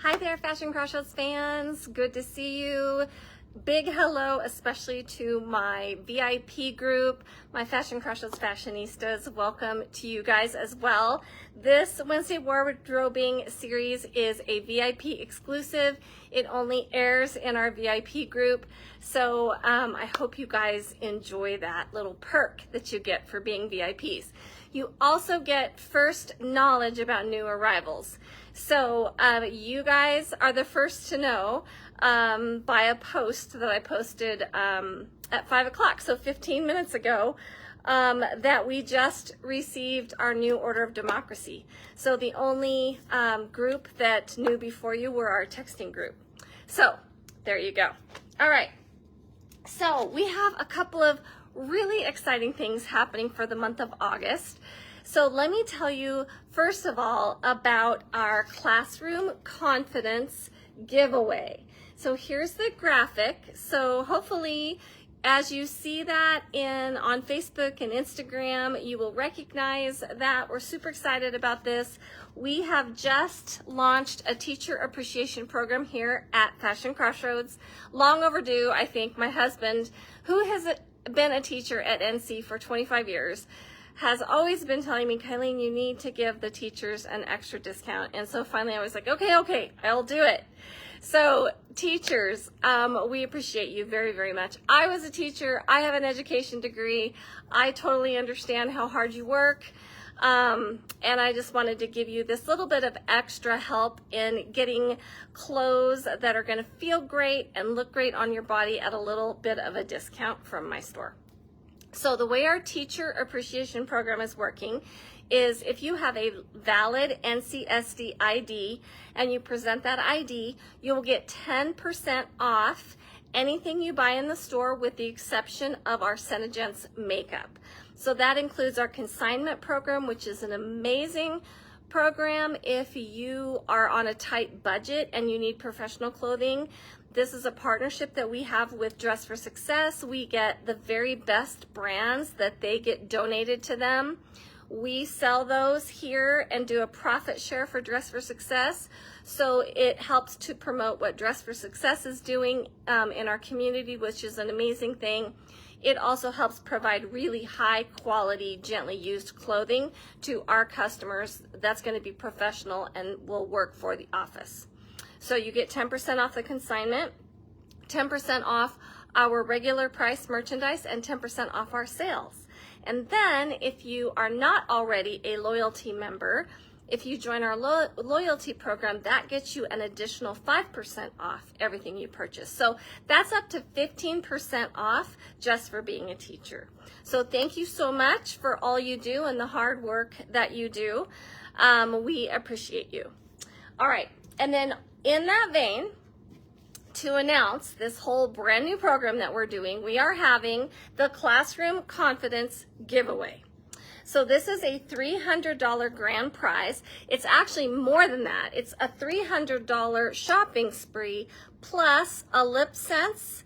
Hi there, Fashion Crossroads fans. Good to see you. Big hello, especially to my VIP group, my Fashion Crossroads Fashionistas. Welcome to you guys as well. This Wednesday wardrobing series is a VIP exclusive. It only airs in our VIP group. So I hope you guys enjoy that little perk that you get for being VIPs. You also get first knowledge about new arrivals. So you guys are the first to know by a post that I posted at 5 o'clock, so 15 minutes ago, that we just received our new Order of Democracy. So the only group that knew before you were our texting group. So there you go. All right. So we have a couple of really exciting things happening for the month of August. So let me tell you, first of all, about our Classroom Confidence giveaway. So here's the graphic. So hopefully, as you see that on Facebook and Instagram, you will recognize that. We're super excited about this. We have just launched a teacher appreciation program here at Fashion Crossroads. Long overdue, I think. My husband, who has been a teacher at NC for 25 years, has always been telling me, Kylene, you need to give the teachers an extra discount. And so finally I was like, okay, I'll do it. So teachers, we appreciate you very, very much. I was a teacher. I have an education degree. I totally understand how hard you work. And I just wanted to give you this little bit of extra help in getting clothes that are going to feel great and look great on your body at a little bit of a discount from my store. So the way our teacher appreciation program is working is if you have a valid NCSD ID and you present that ID, you'll get 10% off anything you buy in the store with the exception of our Senegence makeup. So that includes our consignment program, which is an amazing program if you are on a tight budget and you need professional clothing. This is a partnership that we have with Dress for Success. We get the very best brands that they get donated to them. We sell those here and do a profit share for Dress for Success. So it helps to promote what Dress for Success is doing in our community, which is an amazing thing. It also helps provide really high quality, gently used clothing to our customers that's going to be professional and will work for the office. So you get 10% off the consignment, 10% off our regular price merchandise, and 10% off our sales. And then if you are not already a loyalty member, if you join our loyalty program, that gets you an additional 5% off everything you purchase. So that's up to 15% off just for being a teacher. So thank you so much for all you do and the hard work that you do. We appreciate you. All right, and then in that vein, to announce this whole brand new program that we're doing, we are having the Classroom Confidence giveaway. So this is a $300 grand prize. It's actually more than that. It's a $300 shopping spree plus a lip sense,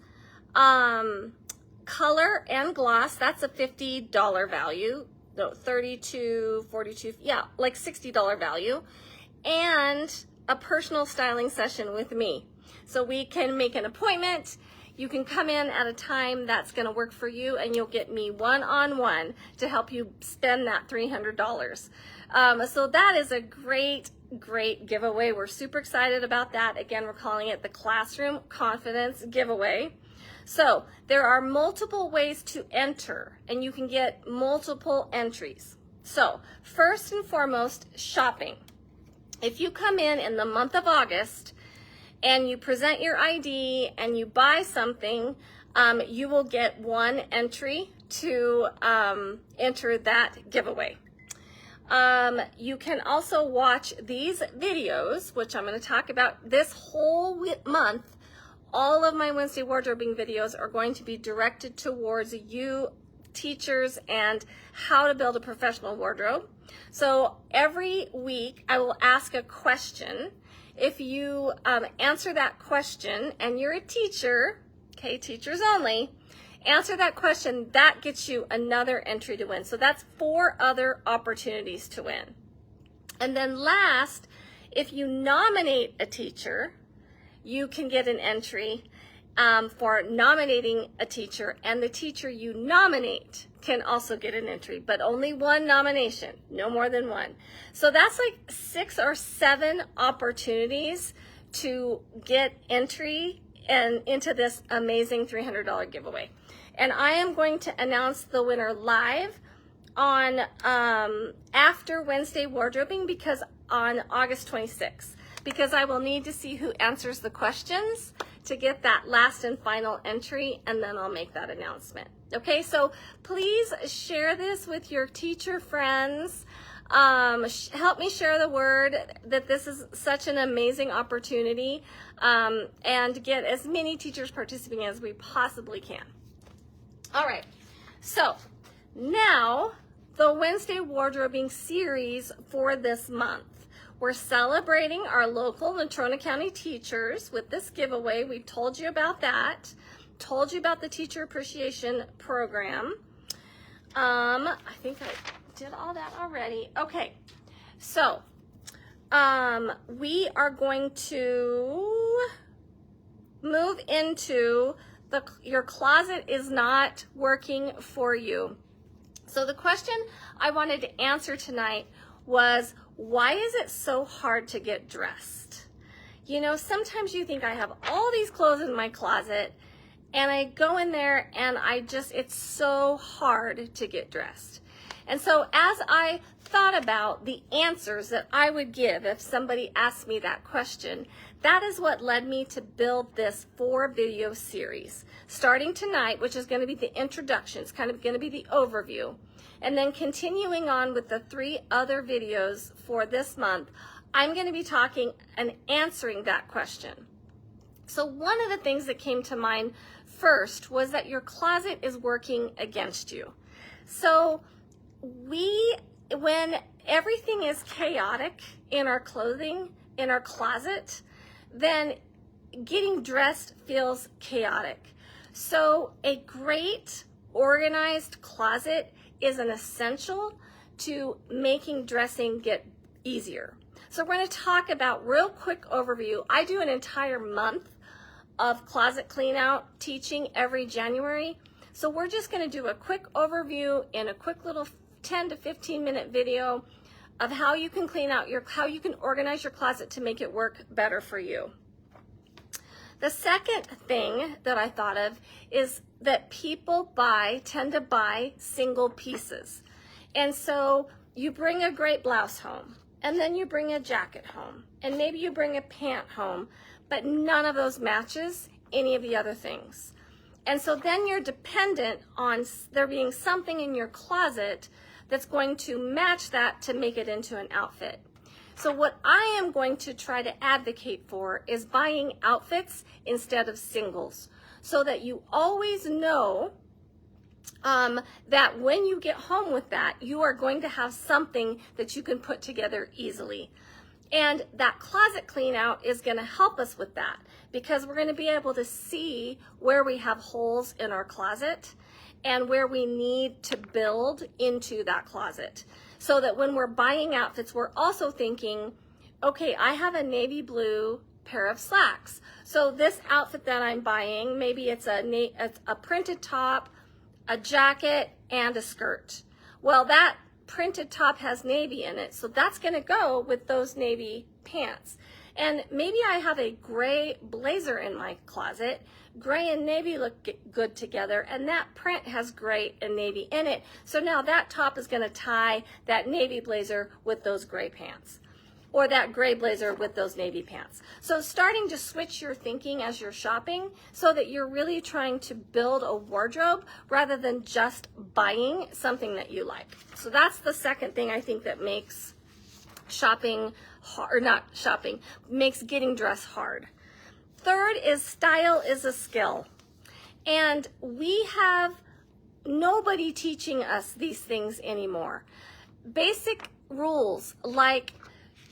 color and gloss. That's a $50 value. No, 32, 42, yeah, like $60 value. And a personal styling session with me. So we can make an appointment. You can come in at a time that's going to work for you, and you'll get me one-on-one to help you spend that $300. So that is a great giveaway. We're super excited about that. Again, we're calling it the Classroom Confidence giveaway. So there are multiple ways to enter, and you can get multiple entries. So first and foremost, shopping. If you come in the month of August and you present your ID and you buy something, you will get one entry to enter that giveaway. You can also watch these videos, which I'm going to talk about this whole month. All of my Wednesday wardrobing videos are going to be directed towards you teachers and how to build a professional wardrobe. So every week I will ask a question. If you answer that question and you're a teacher, okay, teachers only, answer that question, that gets you another entry to win. So that's 4 other opportunities to win. And then last If you nominate a teacher, you can get an entry for nominating a teacher, and the teacher you nominate can also get an entry, but only one nomination, no more than one. So that's like 6 or 7 opportunities to get entry and into this amazing $300 giveaway. And I am going to announce the winner live on after Wednesday wardrobing, because on August 26th, because I will need to see who answers the questions to get that last and final entry, and then I'll make that announcement. Okay, so please share this with your teacher friends. Help me share the word that this is such an amazing opportunity, and get as many teachers participating as we possibly can. All right, so now the Wednesday wardrobing series for this month. We're celebrating our local Natrona County teachers with this giveaway. We've told you about that. Told you about the Teacher Appreciation Program. I think I did all that already. Okay, so we are going to move into your closet is not working for you. So the question I wanted to answer tonight was, why is it so hard to get dressed? You know, sometimes you think I have all these clothes in my closet, and I go in there and it's so hard to get dressed. And so as I thought about the answers that I would give if somebody asked me that question, that is what led me to build this 4-video series. Starting tonight, which is going to be the introduction, it's kind of going to be the overview. And then continuing on with the 3 other videos for this month, I'm going to be talking and answering that question. So one of the things that came to mind first was that your closet is working against you. So when everything is chaotic in our clothing, in our closet, then getting dressed feels chaotic. So a great organized closet is an essential to making dressing get easier. So we're going to talk about real quick overview. I do an entire month of closet clean out teaching every January. So we're just going to do a quick overview in a quick little 10 to 15 minute video of how you can clean out how you can organize your closet to make it work better for you. The second thing that I thought of is that people tend to buy single pieces. And so you bring a great blouse home, and then you bring a jacket home, and maybe you bring a pant home, but none of those matches any of the other things. And so then you're dependent on there being something in your closet that's going to match that to make it into an outfit. So what I am going to try to advocate for is buying outfits instead of singles, so that you always know that when you get home with that, you are going to have something that you can put together easily. And that closet clean out is going to help us with that, because we're going to be able to see where we have holes in our closet and where we need to build into that closet. So that when we're buying outfits, we're also thinking, okay, I have a navy blue pair of slacks. So this outfit that I'm buying, maybe it's a printed top, a jacket, and a skirt. Well, that printed top has navy in it, so that's gonna go with those navy pants. And maybe I have a gray blazer in my closet. Gray and navy look good together, and that print has gray and navy in it. So now that top is going to tie that navy blazer with those gray pants, or that gray blazer with those navy pants. So starting to switch your thinking as you're shopping, so that you're really trying to build a wardrobe rather than just buying something that you like. So that's the second thing I think that makes shopping hard, or not shopping, makes getting dressed hard. Third is style is a skill. And we have nobody teaching us these things anymore. Basic rules like,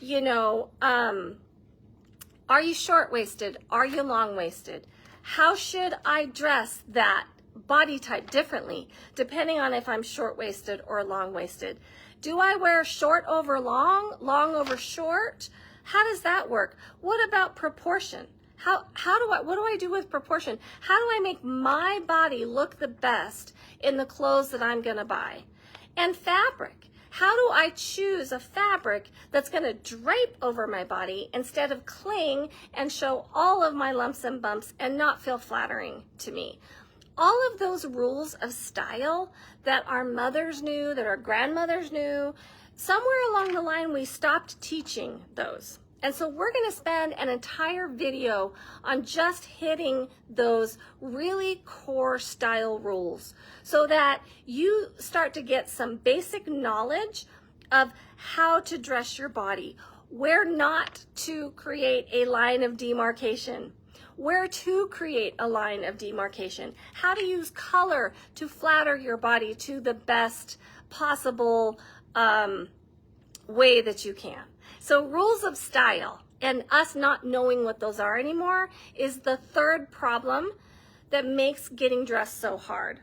you know, are you short-waisted? Are you long-waisted? How should I dress that body type differently depending on if I'm short-waisted or long-waisted? Do I wear short over long, long over short? How does that work? What about proportion? What do I do with proportion? How do I make my body look the best in the clothes that I'm gonna buy? And fabric. How do I choose a fabric that's gonna drape over my body instead of cling and show all of my lumps and bumps and not feel flattering to me? All of those rules of style that our mothers knew, that our grandmothers knew, somewhere along the line we stopped teaching those. And so we're gonna spend an entire video on just hitting those really core style rules so that you start to get some basic knowledge of how to dress your body, where not to create a line of demarcation, where to create a line of demarcation, how to use color to flatter your body to the best possible way that you can. So rules of style and us not knowing what those are anymore is the third problem that makes getting dressed so hard.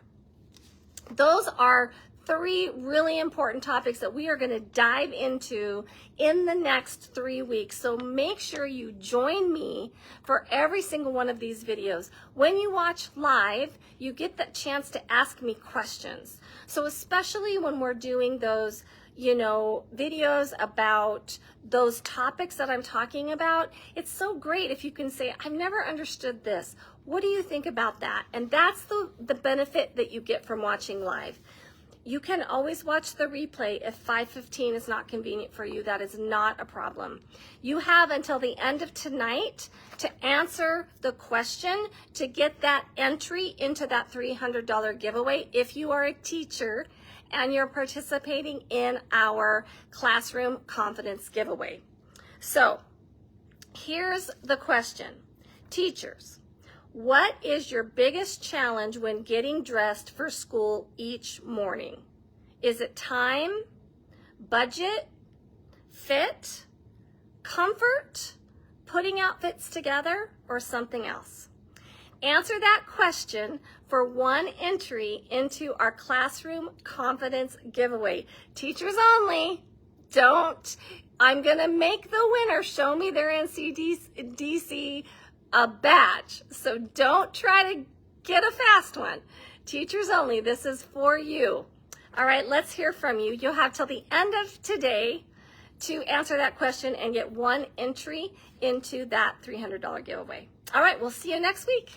Those are three really important topics that we are going to dive into in the next 3 weeks. So make sure you join me for every single one of these videos. When you watch live, you get the chance to ask me questions. So especially when we're doing those videos about those topics that I'm talking about, it's so great if you can say, I've never understood this. What do you think about that? And that's the benefit that you get from watching live. You can always watch the replay if 5:15 is not convenient for you. That is not a problem. You have until the end of tonight to answer the question to get that entry into that $300 giveaway if you are a teacher and you're participating in our classroom confidence giveaway. So here's the question. Teachers, what is your biggest challenge when getting dressed for school each morning? Is it time, budget, fit, comfort, putting outfits together, or something else? Answer that question for one entry into our classroom confidence giveaway. Teachers only. I'm gonna make the winner show me their NCDC badge. So don't try to get a fast one. Teachers only, this is for you. All right, let's hear from you. You'll have till the end of today to answer that question and get one entry into that $300 giveaway. All right, we'll see you next week.